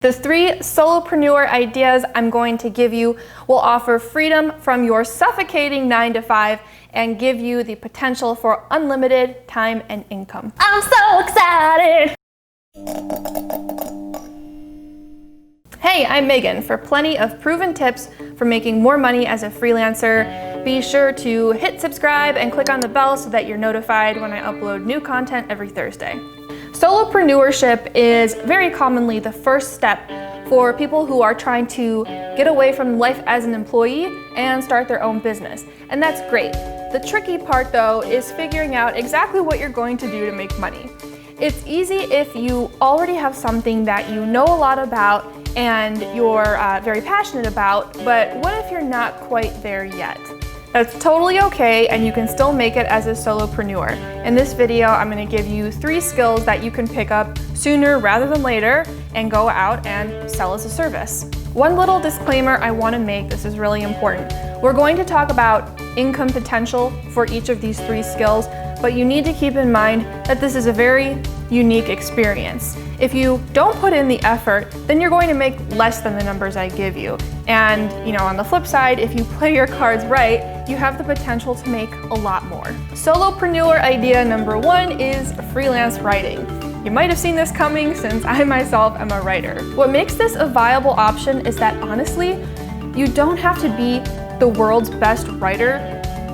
The 3 solopreneur ideas I'm going to give you will offer freedom from your suffocating 9-to-5 and give you the potential for unlimited time and income. I'm so excited! Hey, I'm Megan. For plenty of proven tips for making more money as a freelancer, be sure to hit subscribe and click on the bell so that you're notified when I upload new content every Thursday. Solopreneurship is very commonly the first step for people who are trying to get away from life as an employee and start their own business. And that's great. The tricky part though is figuring out exactly what you're going to do to make money. It's easy if you already have something that you know a lot about and you're very passionate about, but what if you're not quite there yet? That's totally okay, and you can still make it as a solopreneur. In this video, I'm going to give you 3 skills that you can pick up sooner rather than later and go out and sell as a service. One little disclaimer I want to make, this is really important. We're going to talk about income potential for each of these 3 skills, but you need to keep in mind that this is a very unique experience. If you don't put in the effort, then you're going to make less than the numbers I give you. And on the flip side, if you play your cards right, you have the potential to make a lot more. Solopreneur idea number 1 is freelance writing. You might have seen this coming since I myself am a writer. What makes this a viable option is that honestly, you don't have to be the world's best writer,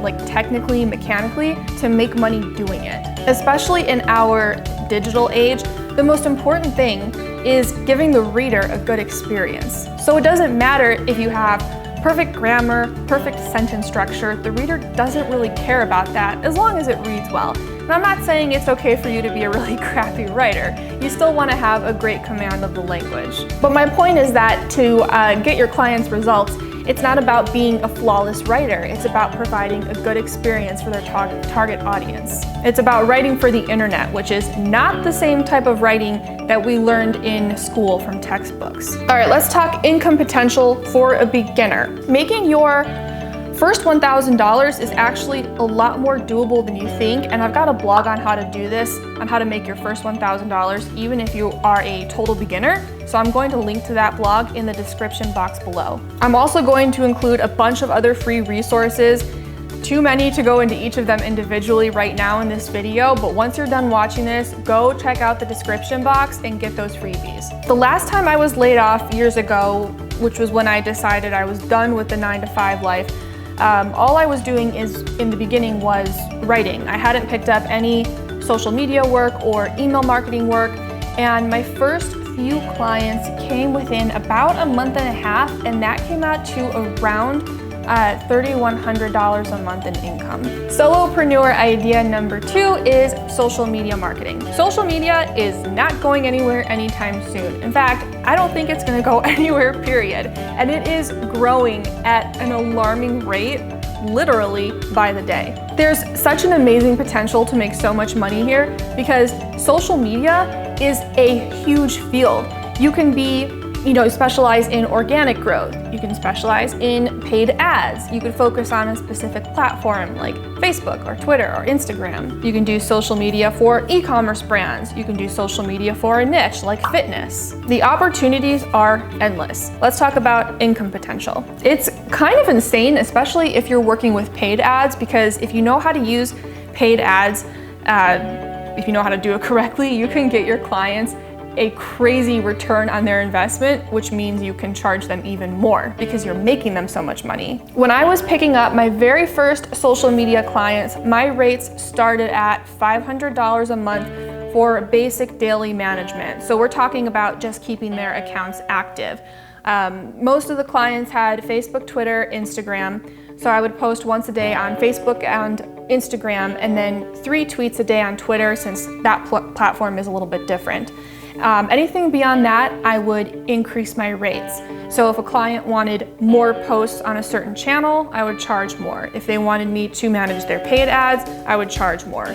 like technically, mechanically, to make money doing it. Especially in our digital age, the most important thing is giving the reader a good experience. So it doesn't matter if you have perfect grammar, perfect sentence structure, the reader doesn't really care about that as long as it reads well. And I'm not saying it's okay for you to be a really crappy writer. You still want to have a great command of the language. But my point is that to get your clients results, it's not about being a flawless writer. It's about providing a good experience for their target audience. It's about writing for the internet, which is not the same type of writing that we learned in school from textbooks. All right, let's talk income potential for a beginner. Making your first $1,000 is actually a lot more doable than you think, and I've got a blog on how to do this, on how to make your first $1,000 even if you are a total beginner. So I'm going to link to that blog in the description box below. I'm also going to include a bunch of other free resources, too many to go into each of them individually right now in this video, but once you're done watching this, go check out the description box and get those freebies. The last time I was laid off years ago, which was when I decided I was done with the 9-to-5 life, all I was doing in the beginning was writing. I hadn't picked up any social media work or email marketing work, and my first few clients came within about a month and a half, and that came out to around $3,100 a month in income. Solopreneur idea number 2 is social media marketing. Social media is not going anywhere anytime soon. In fact, I don't think it's going to go anywhere, period. And it is growing at an alarming rate, literally by the day. There's such an amazing potential to make so much money here because social media is a huge field. You can be specialize in organic growth. You can specialize in paid ads. You could focus on a specific platform like Facebook or Twitter or Instagram. You can do social media for e-commerce brands. You can do social media for a niche like fitness. The opportunities are endless. Let's talk about income potential. It's kind of insane, especially if you're working with paid ads, because if you know how to use paid ads, if you know how to do it correctly, you can get your clients a crazy return on their investment, which means you can charge them even more because you're making them so much money. When I was picking up my very first social media clients, my rates started at $500 a month for basic daily management. So we're talking about just keeping their accounts active. Most of the clients had Facebook, Twitter, Instagram. So I would post once a day on Facebook and Instagram, and then 3 tweets a day on Twitter, since that platform is a little bit different. Anything beyond that, I would increase my rates. So if a client wanted more posts on a certain channel, I would charge more. If they wanted me to manage their paid ads, I would charge more.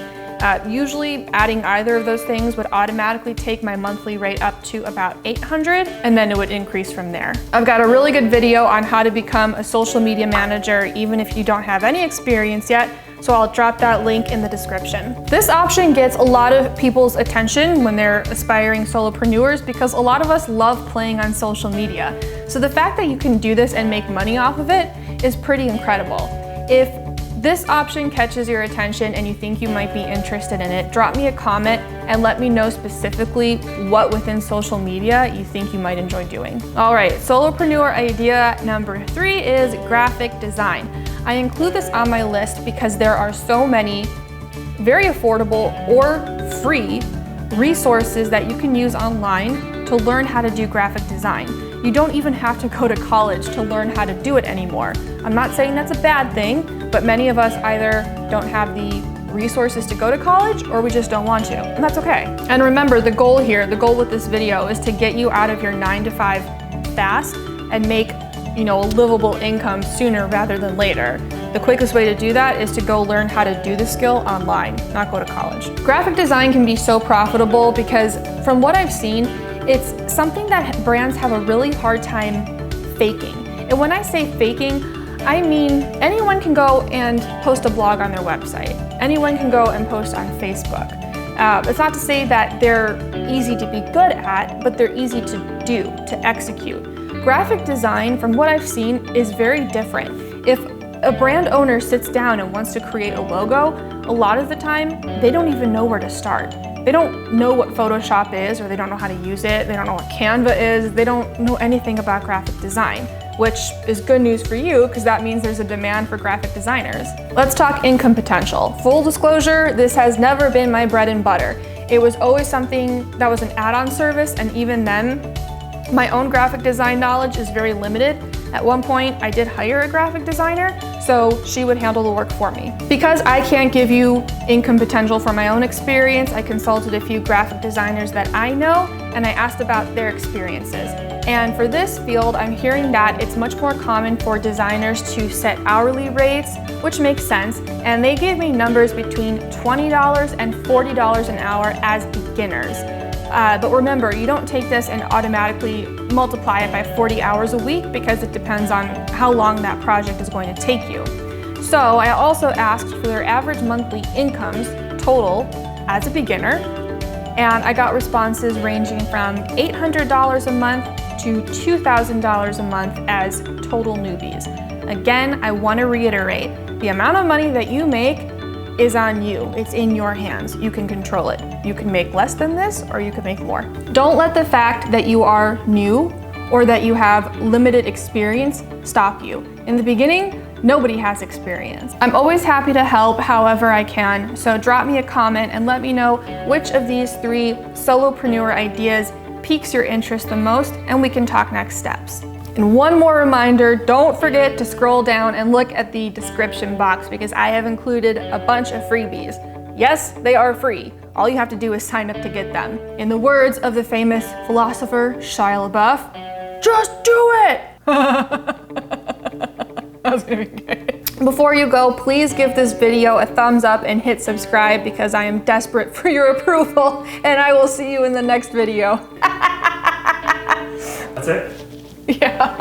Usually adding either of those things would automatically take my monthly rate up to about $800, and then it would increase from there. I've got a really good video on how to become a social media manager even if you don't have any experience yet. So I'll drop that link in the description. This option gets a lot of people's attention when they're aspiring solopreneurs because a lot of us love playing on social media. So the fact that you can do this and make money off of it is pretty incredible. If this option catches your attention and you think you might be interested in it, drop me a comment and let me know specifically what within social media you think you might enjoy doing. All right, solopreneur idea number 3 is graphic design. I include this on my list because there are so many very affordable or free resources that you can use online to learn how to do graphic design. You don't even have to go to college to learn how to do it anymore. I'm not saying that's a bad thing, but many of us either don't have the resources to go to college or we just don't want to, and that's okay. And remember, the goal here, the goal with this video is to get you out of your 9-to-5 fast and make, a livable income sooner rather than later. The quickest way to do that is to go learn how to do the skill online, not go to college. Graphic design can be so profitable because from what I've seen, it's something that brands have a really hard time faking. And when I say faking, I mean anyone can go and post a blog on their website. Anyone can go and post on Facebook. It's not to say that they're easy to be good at, but they're easy to do, to execute. Graphic design, from what I've seen, is very different. If a brand owner sits down and wants to create a logo, a lot of the time, they don't even know where to start. They don't know what Photoshop is, or they don't know how to use it. They don't know what Canva is. They don't know anything about graphic design, which is good news for you because that means there's a demand for graphic designers. Let's talk income potential. Full disclosure, this has never been my bread and butter. It was always something that was an add-on service, and even then, my own graphic design knowledge is very limited. At one point, I did hire a graphic designer, so she would handle the work for me. Because I can't give you income potential from my own experience, I consulted a few graphic designers that I know, and I asked about their experiences. And for this field, I'm hearing that it's much more common for designers to set hourly rates, which makes sense, and they gave me numbers between $20 and $40 an hour as beginners. But remember, you don't take this and automatically multiply it by 40 hours a week because it depends on how long that project is going to take you. So I also asked for their average monthly incomes total as a beginner, and I got responses ranging from $800 a month to $2,000 a month as total newbies. Again, I want to reiterate, the amount of money that you make is on you. It's in your hands. You can control it. You can make less than this or you can make more. Don't let the fact that you are new or that you have limited experience stop you. In the beginning, nobody has experience. I'm always happy to help however I can, so drop me a comment and let me know which of these 3 solopreneur ideas piques your interest the most, and we can talk next steps. And one more reminder, don't forget to scroll down and look at the description box because I have included a bunch of freebies. Yes, they are free. All you have to do is sign up to get them. In the words of the famous philosopher Shia LaBeouf, just do it! That was gonna be good. Before you go, please give this video a thumbs up and hit subscribe because I am desperate for your approval, and I will see you in the next video. That's it? Yeah.